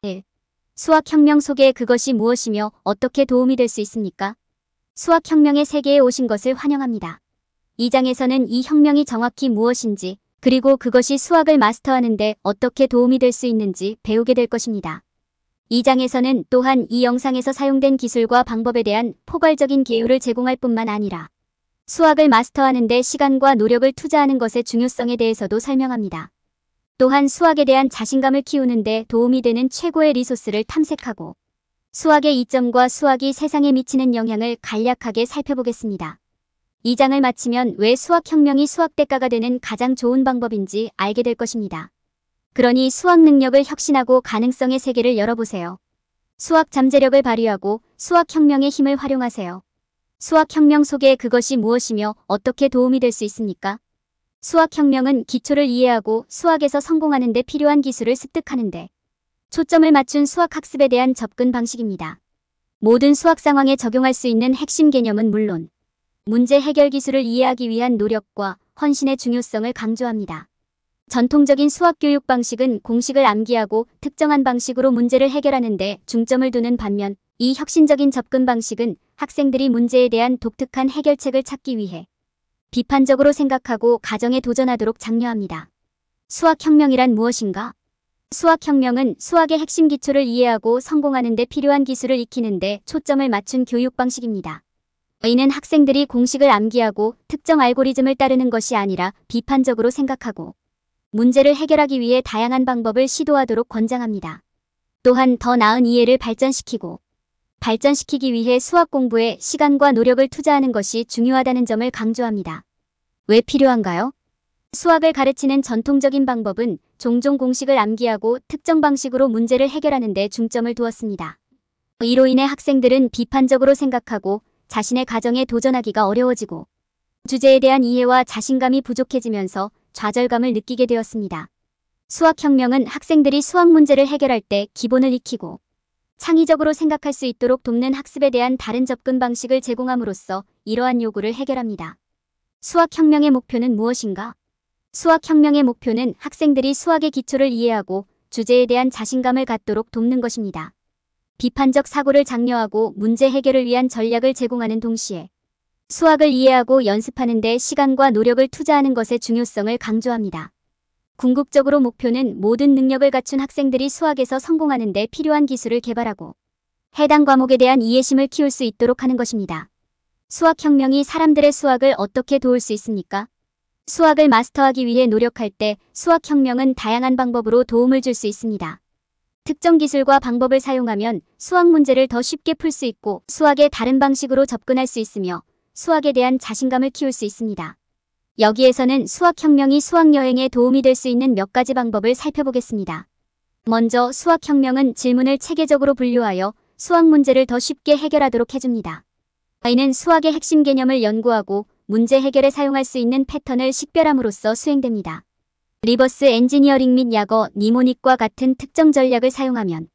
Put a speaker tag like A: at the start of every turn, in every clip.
A: 1. 수학혁명 속에 그것이 무엇이며 어떻게 도움이 될 수 있습니까? 수학혁명의 세계에 오신 것을 환영합니다. 이 장에서는 이 혁명이 정확히 무엇인지, 그리고 그것이 수학을 마스터하는 데 어떻게 도움이 될 수 있는지 배우게 될 것입니다. 이 장에서는 또한 이 영상에서 사용된 기술과 방법에 대한 포괄적인 개요를 제공할 뿐만 아니라 수학을 마스터하는 데 시간과 노력을 투자하는 것의 중요성에 대해서도 설명합니다. 또한 수학에 대한 자신감을 키우는 데 도움이 되는 최고의 리소스를 탐색하고 수학의 이점과 수학이 세상에 미치는 영향을 간략하게 살펴보겠습니다. 이 장을 마치면 왜 수학혁명이 수학대가가 되는 가장 좋은 방법인지 알게 될 것입니다. 그러니 수학 능력을 혁신하고 가능성의 세계를 열어보세요. 수학 잠재력을 발휘하고 수학혁명의 힘을 활용하세요. 수학혁명 속에 그것이 무엇이며 어떻게 도움이 될 수 있습니까? 수학혁명은 기초를 이해하고 수학에서 성공하는 데 필요한 기술을 습득하는 데 초점을 맞춘 수학학습에 대한 접근 방식입니다. 모든 수학 상황에 적용할 수 있는 핵심 개념은 물론 문제 해결 기술을 이해하기 위한 노력과 헌신의 중요성을 강조합니다. 전통적인 수학 교육 방식은 공식을 암기하고 특정한 방식으로 문제를 해결하는 데 중점을 두는 반면 이 혁신적인 접근 방식은 학생들이 문제에 대한 독특한 해결책을 찾기 위해 비판적으로 생각하고 가정에 도전하도록 장려합니다. 수학혁명이란 무엇인가? 수학혁명은 수학의 핵심 기초를 이해하고 성공하는 데 필요한 기술을 익히는 데 초점을 맞춘 교육 방식입니다. 이는 학생들이 공식을 암기하고 특정 알고리즘을 따르는 것이 아니라 비판적으로 생각하고 문제를 해결하기 위해 다양한 방법을 시도하도록 권장합니다. 또한 더 나은 이해를 발전시키기 위해 수학 공부에 시간과 노력을 투자하는 것이 중요하다는 점을 강조합니다. 왜 필요한가요? 수학을 가르치는 전통적인 방법은 종종 공식을 암기하고 특정 방식으로 문제를 해결하는 데 중점을 두었습니다. 이로 인해 학생들은 비판적으로 생각하고 자신의 가정에 도전하기가 어려워지고 주제에 대한 이해와 자신감이 부족해지면서 좌절감을 느끼게 되었습니다. 수학혁명은 학생들이 수학 문제를 해결할 때 기본을 익히고 창의적으로 생각할 수 있도록 돕는 학습에 대한 다른 접근 방식을 제공함으로써 이러한 요구를 해결합니다. 수학혁명의 목표는 무엇인가? 수학혁명의 목표는 학생들이 수학의 기초를 이해하고 주제에 대한 자신감을 갖도록 돕는 것입니다. 비판적 사고를 장려하고 문제 해결을 위한 전략을 제공하는 동시에 수학을 이해하고 연습하는 데 시간과 노력을 투자하는 것의 중요성을 강조합니다. 궁극적으로 목표는 모든 능력을 갖춘 학생들이 수학에서 성공하는 데 필요한 기술을 개발하고 해당 과목에 대한 이해심을 키울 수 있도록 하는 것입니다. 수학혁명이 사람들의 수학을 어떻게 도울 수 있습니까? 수학을 마스터하기 위해 노력할 때 수학혁명은 다양한 방법으로 도움을 줄 수 있습니다. 특정 기술과 방법을 사용하면 수학 문제를 더 쉽게 풀 수 있고 수학의 다른 방식으로 접근할 수 있으며 수학에 대한 자신감을 키울 수 있습니다. 여기에서는 수학혁명이 수학여행에 도움이 될 수 있는 몇 가지 방법을 살펴보겠습니다. 먼저 수학혁명은 질문을 체계적으로 분류하여 수학 문제를 더 쉽게 해결하도록 해줍니다. 이는 수학의 핵심 개념을 연구하고 문제 해결에 사용할 수 있는 패턴을 식별함으로써 수행됩니다. 리버스 엔지니어링 및 약어, 니모닉과 같은 특정 전략을 사용하면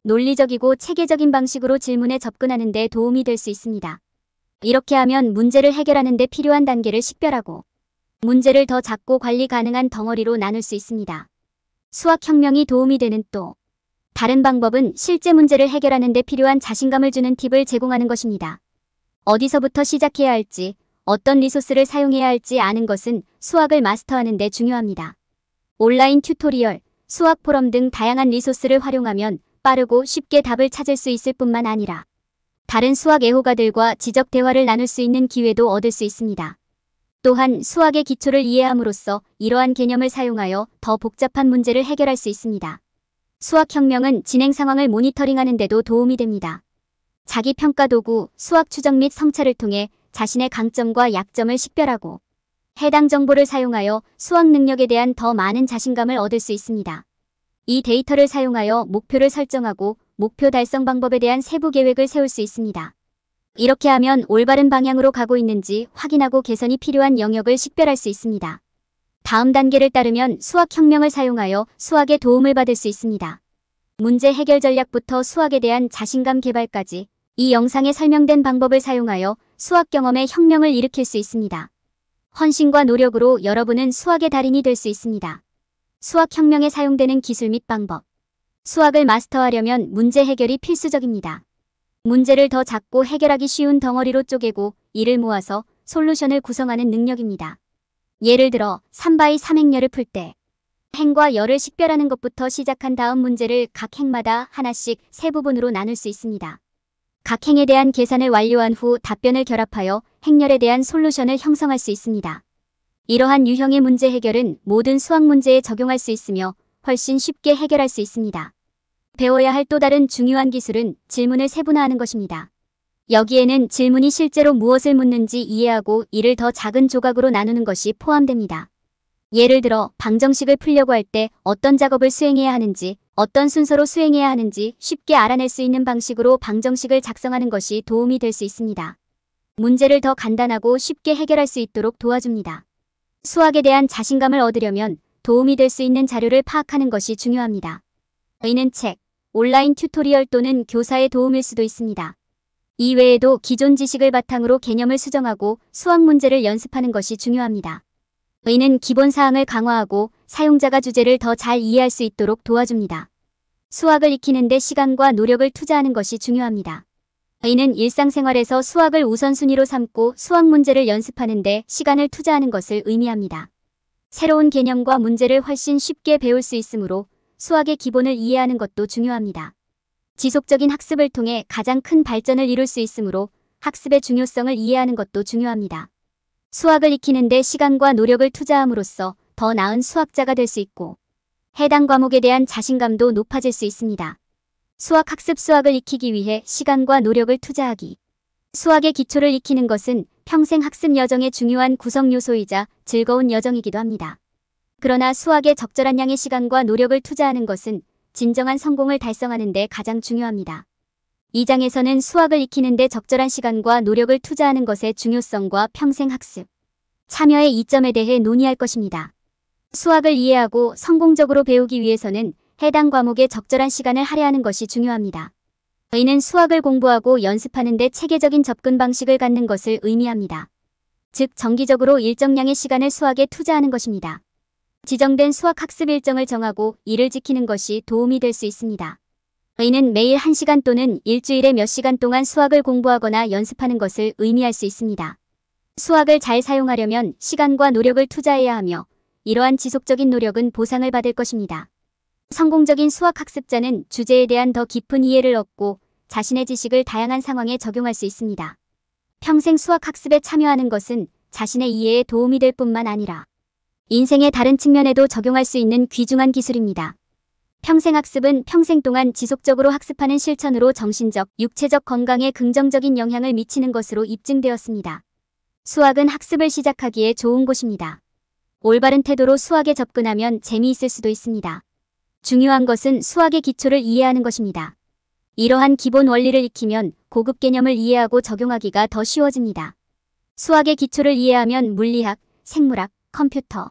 A: 논리적이고 체계적인 방식으로 질문에 접근하는 데 도움이 될 수 있습니다. 이렇게 하면 문제를 해결하는 데 필요한 단계를 식별하고 문제를 더 작고 관리 가능한 덩어리로 나눌 수 있습니다. 수학혁명이 도움이 되는 또 다른 방법은 실제 문제를 해결하는 데 필요한 자신감을 주는 팁을 제공하는 것입니다. 어디서부터 시작해야 할지, 어떤 리소스를 사용해야 할지 아는 것은 수학을 마스터하는 데 중요합니다. 온라인 튜토리얼, 수학 포럼 등 다양한 리소스를 활용하면 빠르고 쉽게 답을 찾을 수 있을 뿐만 아니라 다른 수학 애호가들과 지적 대화를 나눌 수 있는 기회도 얻을 수 있습니다. 또한 수학의 기초를 이해함으로써 이러한 개념을 사용하여 더 복잡한 문제를 해결할 수 있습니다. 수학혁명은 진행 상황을 모니터링하는 데도 도움이 됩니다. 자기평가 도구, 수학 추적 및 성찰을 통해 자신의 강점과 약점을 식별하고 해당 정보를 사용하여 수학 능력에 대한 더 많은 자신감을 얻을 수 있습니다. 이 데이터를 사용하여 목표를 설정하고 목표 달성 방법에 대한 세부 계획을 세울 수 있습니다. 이렇게 하면 올바른 방향으로 가고 있는지 확인하고 개선이 필요한 영역을 식별할 수 있습니다. 다음 단계를 따르면 수학혁명을 사용하여 수학에 도움을 받을 수 있습니다. 문제 해결 전략부터 수학에 대한 자신감 개발까지 이 영상에 설명된 방법을 사용하여 수학 경험의 혁명을 일으킬 수 있습니다. 헌신과 노력으로 여러분은 수학의 달인이 될 수 있습니다. 수학혁명에 사용되는 기술 및 방법. 수학을 마스터하려면 문제 해결이 필수적입니다. 문제를 더 작고 해결하기 쉬운 덩어리로 쪼개고 이를 모아서 솔루션을 구성하는 능력입니다. 예를 들어 3바이 삼행열을 풀 때 행과 열을 식별하는 것부터 시작한 다음 문제를 각 행마다 하나씩 세 부분으로 나눌 수 있습니다. 각 행에 대한 계산을 완료한 후 답변을 결합하여 행열에 대한 솔루션을 형성할 수 있습니다. 이러한 유형의 문제 해결은 모든 수학 문제에 적용할 수 있으며 훨씬 쉽게 해결할 수 있습니다. 배워야 할 또 다른 중요한 기술은 질문을 세분화하는 것입니다. 여기에는 질문이 실제로 무엇을 묻는지 이해하고 이를 더 작은 조각으로 나누는 것이 포함됩니다. 예를 들어 방정식을 풀려고 할 때 어떤 작업을 수행해야 하는지, 어떤 순서로 수행해야 하는지 쉽게 알아낼 수 있는 방식으로 방정식을 작성하는 것이 도움이 될 수 있습니다. 문제를 더 간단하고 쉽게 해결할 수 있도록 도와줍니다. 수학에 대한 자신감을 얻으려면 도움이 될 수 있는 자료를 파악하는 것이 중요합니다. 이는 책, 온라인 튜토리얼 또는 교사의 도움일 수도 있습니다. 이 외에도 기존 지식을 바탕으로 개념을 수정하고 수학 문제를 연습하는 것이 중요합니다. 이는 기본 사항을 강화하고 사용자가 주제를 더 잘 이해할 수 있도록 도와줍니다. 수학을 익히는 데 시간과 노력을 투자하는 것이 중요합니다. 이는 일상생활에서 수학을 우선순위로 삼고 수학 문제를 연습하는 데 시간을 투자하는 것을 의미합니다. 새로운 개념과 문제를 훨씬 쉽게 배울 수 있으므로 수학의 기본을 이해하는 것도 중요합니다. 지속적인 학습을 통해 가장 큰 발전을 이룰 수 있으므로 학습의 중요성을 이해하는 것도 중요합니다. 수학을 익히는 데 시간과 노력을 투자함으로써 더 나은 수학자가 될 수 있고 해당 과목에 대한 자신감도 높아질 수 있습니다. 수학을 익히기 위해 시간과 노력을 투자하기. 수학의 기초를 익히는 것은 평생 학습 여정의 중요한 구성 요소이자 즐거운 여정이기도 합니다. 그러나 수학에 적절한 양의 시간과 노력을 투자하는 것은 진정한 성공을 달성하는 데 가장 중요합니다. 이 장에서는 수학을 익히는 데 적절한 시간과 노력을 투자하는 것의 중요성과 평생 학습, 참여의 이점에 대해 논의할 것입니다. 수학을 이해하고 성공적으로 배우기 위해서는 해당 과목에 적절한 시간을 할애하는 것이 중요합니다. 이는 수학을 공부하고 연습하는 데 체계적인 접근 방식을 갖는 것을 의미합니다. 즉 정기적으로 일정량의 시간을 수학에 투자하는 것입니다. 지정된 수학 학습 일정을 정하고 이를 지키는 것이 도움이 될 수 있습니다. 이는 매일 1시간 또는 일주일에 몇 시간 동안 수학을 공부하거나 연습하는 것을 의미할 수 있습니다. 수학을 잘 사용하려면 시간과 노력을 투자해야 하며 이러한 지속적인 노력은 보상을 받을 것입니다. 성공적인 수학 학습자는 주제에 대한 더 깊은 이해를 얻고 자신의 지식을 다양한 상황에 적용할 수 있습니다. 평생 수학 학습에 참여하는 것은 자신의 이해에 도움이 될 뿐만 아니라 인생의 다른 측면에도 적용할 수 있는 귀중한 기술입니다. 평생 학습은 평생 동안 지속적으로 학습하는 실천으로 정신적, 육체적 건강에 긍정적인 영향을 미치는 것으로 입증되었습니다. 수학은 학습을 시작하기에 좋은 곳입니다. 올바른 태도로 수학에 접근하면 재미있을 수도 있습니다. 중요한 것은 수학의 기초를 이해하는 것입니다. 이러한 기본 원리를 익히면 고급 개념을 이해하고 적용하기가 더 쉬워집니다. 수학의 기초를 이해하면 물리학, 생물학, 컴퓨터,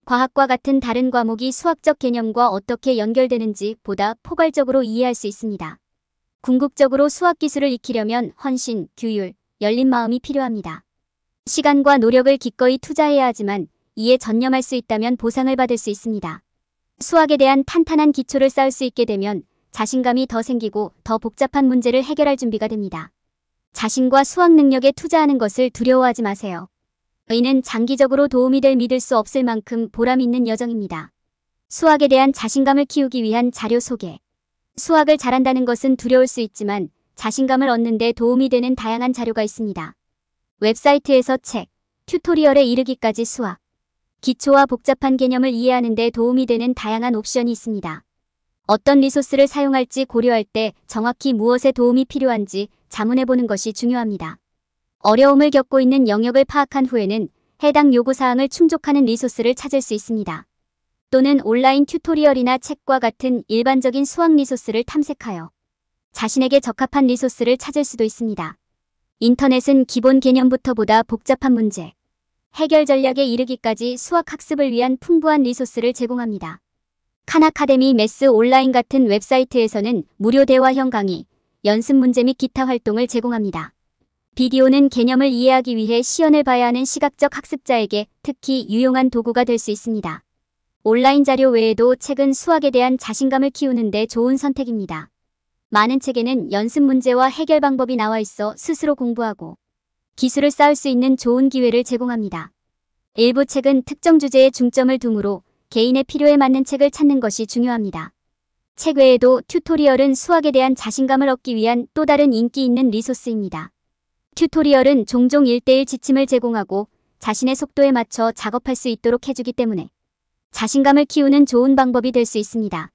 A: 과학과 같은 다른 과목이 수학적 개념과 어떻게 연결되는지 보다 포괄적으로 이해할 수 있습니다. 궁극적으로 수학 기술을 익히려면 헌신, 규율, 열린 마음이 필요합니다. 시간과 노력을 기꺼이 투자해야 하지만 이에 전념할 수 있다면 보상을 받을 수 있습니다. 수학에 대한 탄탄한 기초를 쌓을 수 있게 되면 자신감이 더 생기고 더 복잡한 문제를 해결할 준비가 됩니다. 자신과 수학 능력에 투자하는 것을 두려워하지 마세요. 이는 장기적으로 도움이 될 믿을 수 없을 만큼 보람 있는 여정입니다. 수학에 대한 자신감을 키우기 위한 자료 소개. 수학을 잘한다는 것은 두려울 수 있지만 자신감을 얻는 데 도움이 되는 다양한 자료가 있습니다. 웹사이트에서 책, 튜토리얼에 이르기까지 수학, 기초와 복잡한 개념을 이해하는 데 도움이 되는 다양한 옵션이 있습니다. 어떤 리소스를 사용할지 고려할 때 정확히 무엇에 도움이 필요한지 자문해보는 것이 중요합니다. 어려움을 겪고 있는 영역을 파악한 후에는 해당 요구사항을 충족하는 리소스를 찾을 수 있습니다. 또는 온라인 튜토리얼이나 책과 같은 일반적인 수학 리소스를 탐색하여 자신에게 적합한 리소스를 찾을 수도 있습니다. 인터넷은 기본 개념부터 보다 복잡한 문제, 해결 전략에 이르기까지 수학 학습을 위한 풍부한 리소스를 제공합니다. 칸 아카데미 매스 온라인 같은 웹사이트에서는 무료 대화형 강의, 연습 문제 및 기타 활동을 제공합니다. 비디오는 개념을 이해하기 위해 시연을 봐야 하는 시각적 학습자에게 특히 유용한 도구가 될 수 있습니다. 온라인 자료 외에도 책은 수학에 대한 자신감을 키우는 데 좋은 선택입니다. 많은 책에는 연습 문제와 해결 방법이 나와 있어 스스로 공부하고 기술을 쌓을 수 있는 좋은 기회를 제공합니다. 일부 책은 특정 주제에 중점을 두므로 개인의 필요에 맞는 책을 찾는 것이 중요합니다. 책 외에도 튜토리얼은 수학에 대한 자신감을 얻기 위한 또 다른 인기 있는 리소스입니다. 튜토리얼은 종종 1:1 지침을 제공하고 자신의 속도에 맞춰 작업할 수 있도록 해주기 때문에 자신감을 키우는 좋은 방법이 될 수 있습니다.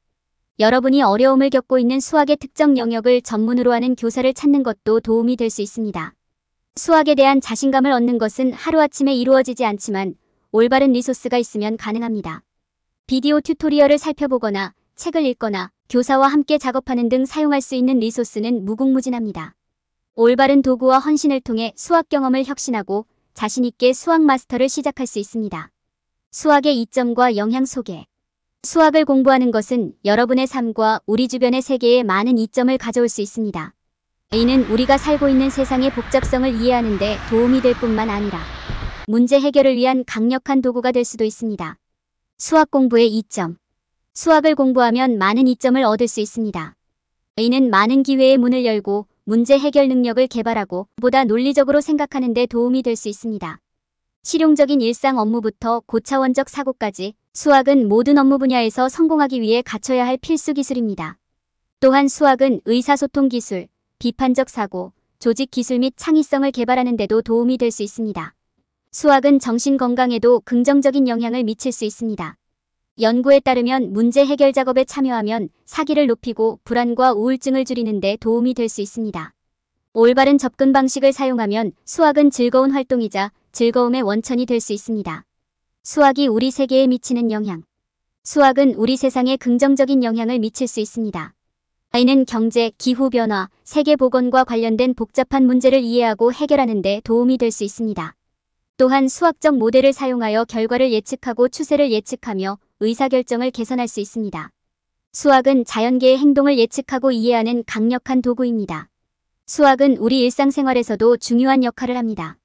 A: 여러분이 어려움을 겪고 있는 수학의 특정 영역을 전문으로 하는 교사를 찾는 것도 도움이 될 수 있습니다. 수학에 대한 자신감을 얻는 것은 하루아침에 이루어지지 않지만 올바른 리소스가 있으면 가능합니다. 비디오 튜토리얼을 살펴보거나 책을 읽거나 교사와 함께 작업하는 등 사용할 수 있는 리소스는 무궁무진합니다. 올바른 도구와 헌신을 통해 수학 경험을 혁신하고 자신있게 수학 마스터를 시작할 수 있습니다. 수학의 이점과 영향 소개. 수학을 공부하는 것은 여러분의 삶과 우리 주변의 세계에 많은 이점을 가져올 수 있습니다. 이는 우리가 살고 있는 세상의 복잡성을 이해하는 데 도움이 될 뿐만 아니라 문제 해결을 위한 강력한 도구가 될 수도 있습니다. 수학 공부의 이점. 수학을 공부하면 많은 이점을 얻을 수 있습니다. 이는 많은 기회의 문을 열고 문제 해결 능력을 개발하고 보다 논리적으로 생각하는 데 도움이 될 수 있습니다. 실용적인 일상 업무부터 고차원적 사고까지 수학은 모든 업무 분야에서 성공하기 위해 갖춰야 할 필수 기술입니다. 또한 수학은 의사소통 기술, 비판적 사고, 조직 기술 및 창의성을 개발하는 데도 도움이 될 수 있습니다. 수학은 정신 건강에도 긍정적인 영향을 미칠 수 있습니다. 연구에 따르면 문제 해결 작업에 참여하면 사기를 높이고 불안과 우울증을 줄이는 데 도움이 될 수 있습니다. 올바른 접근 방식을 사용하면 수학은 즐거운 활동이자 즐거움의 원천이 될 수 있습니다. 수학이 우리 세계에 미치는 영향. 수학은 우리 세상에 긍정적인 영향을 미칠 수 있습니다. 이는 경제, 기후변화, 세계보건과 관련된 복잡한 문제를 이해하고 해결하는 데 도움이 될 수 있습니다. 또한 수학적 모델을 사용하여 결과를 예측하고 추세를 예측하며 의사결정을 개선할 수 있습니다. 수학은 자연계의 행동을 예측하고 이해하는 강력한 도구입니다. 수학은 우리 일상생활에서도 중요한 역할을 합니다.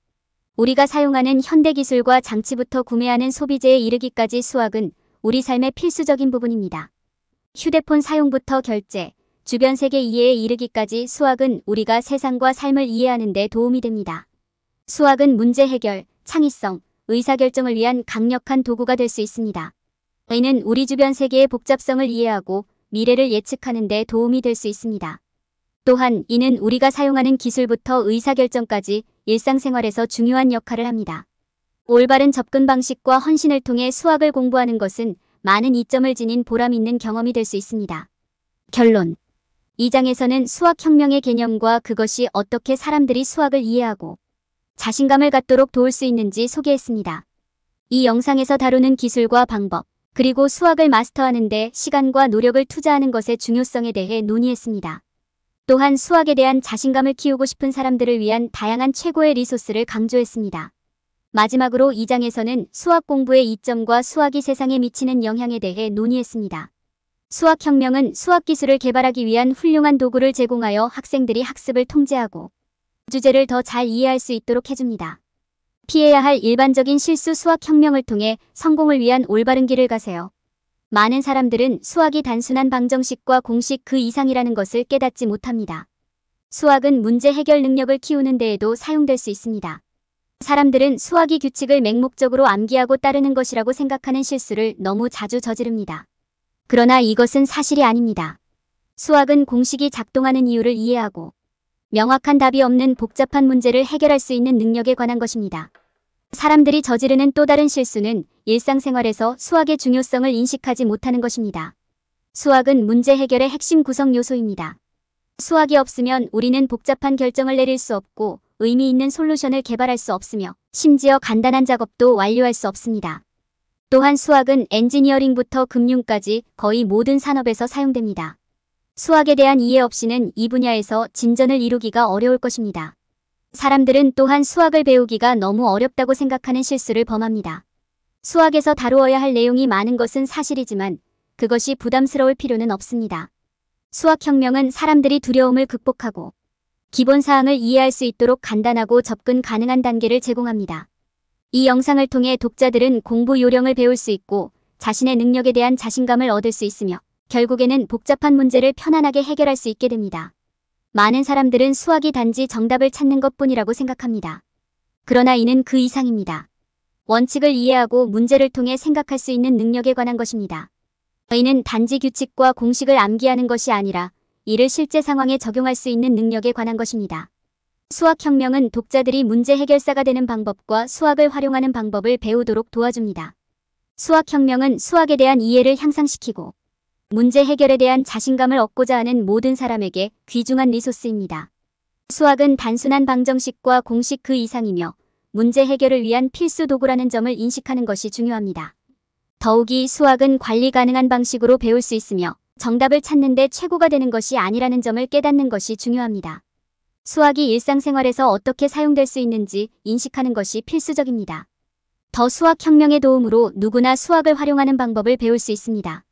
A: 우리가 사용하는 현대기술과 장치부터 구매하는 소비재에 이르기까지 수학은 우리 삶의 필수적인 부분입니다. 휴대폰 사용부터 결제, 주변 세계 이해에 이르기까지 수학은 우리가 세상과 삶을 이해하는 데 도움이 됩니다. 수학은 문제 해결, 창의성, 의사결정을 위한 강력한 도구가 될 수 있습니다. 이는 우리 주변 세계의 복잡성을 이해하고 미래를 예측하는 데 도움이 될 수 있습니다. 또한 이는 우리가 사용하는 기술부터 의사결정까지 일상생활에서 중요한 역할을 합니다. 올바른 접근 방식과 헌신을 통해 수학을 공부하는 것은 많은 이점을 지닌 보람 있는 경험이 될 수 있습니다. 결론. 이 장에서는 수학혁명의 개념과 그것이 어떻게 사람들이 수학을 이해하고 자신감을 갖도록 도울 수 있는지 소개했습니다. 이 영상에서 다루는 기술과 방법, 그리고 수학을 마스터하는 데 시간과 노력을 투자하는 것의 중요성에 대해 논의했습니다. 또한 수학에 대한 자신감을 키우고 싶은 사람들을 위한 다양한 최고의 리소스를 강조했습니다. 마지막으로 이 장에서는 수학 공부의 이점과 수학이 세상에 미치는 영향에 대해 논의했습니다. 수학혁명은 수학기술을 개발하기 위한 훌륭한 도구를 제공하여 학생들이 학습을 통제하고 주제를 더 잘 이해할 수 있도록 해줍니다. 피해야 할 일반적인 실수 수학혁명을 통해 성공을 위한 올바른 길을 가세요. 많은 사람들은 수학이 단순한 방정식과 공식 그 이상이라는 것을 깨닫지 못합니다. 수학은 문제 해결 능력을 키우는 데에도 사용될 수 있습니다. 사람들은 수학이 규칙을 맹목적으로 암기하고 따르는 것이라고 생각하는 실수를 너무 자주 저지릅니다. 그러나 이것은 사실이 아닙니다. 수학은 공식이 작동하는 이유를 이해하고 명확한 답이 없는 복잡한 문제를 해결할 수 있는 능력에 관한 것입니다. 사람들이 저지르는 또 다른 실수는 일상생활에서 수학의 중요성을 인식하지 못하는 것입니다. 수학은 문제 해결의 핵심 구성 요소입니다. 수학이 없으면 우리는 복잡한 결정을 내릴 수 없고 의미 있는 솔루션을 개발할 수 없으며 심지어 간단한 작업도 완료할 수 없습니다. 또한 수학은 엔지니어링부터 금융까지 거의 모든 산업에서 사용됩니다. 수학에 대한 이해 없이는 이 분야에서 진전을 이루기가 어려울 것입니다. 사람들은 또한 수학을 배우기가 너무 어렵다고 생각하는 실수를 범합니다. 수학에서 다루어야 할 내용이 많은 것은 사실이지만 그것이 부담스러울 필요는 없습니다. 수학혁명은 사람들이 두려움을 극복하고 기본 사항을 이해할 수 있도록 간단하고 접근 가능한 단계를 제공합니다. 이 영상을 통해 독자들은 공부 요령을 배울 수 있고 자신의 능력에 대한 자신감을 얻을 수 있으며 결국에는 복잡한 문제를 편안하게 해결할 수 있게 됩니다. 많은 사람들은 수학이 단지 정답을 찾는 것뿐이라고 생각합니다. 그러나 이는 그 이상입니다. 원칙을 이해하고 문제를 통해 생각할 수 있는 능력에 관한 것입니다. 이는 단지 규칙과 공식을 암기하는 것이 아니라 이를 실제 상황에 적용할 수 있는 능력에 관한 것입니다. 수학혁명은 독자들이 문제 해결사가 되는 방법과 수학을 활용하는 방법을 배우도록 도와줍니다. 수학혁명은 수학에 대한 이해를 향상시키고 문제 해결에 대한 자신감을 얻고자 하는 모든 사람에게 귀중한 리소스입니다. 수학은 단순한 방정식과 공식 그 이상이며 문제 해결을 위한 필수 도구라는 점을 인식하는 것이 중요합니다. 더욱이 수학은 관리 가능한 방식으로 배울 수 있으며 정답을 찾는 데 최고가 되는 것이 아니라는 점을 깨닫는 것이 중요합니다. 수학이 일상생활에서 어떻게 사용될 수 있는지 인식하는 것이 필수적입니다. 더 수학혁명의 도움으로 누구나 수학을 활용하는 방법을 배울 수 있습니다.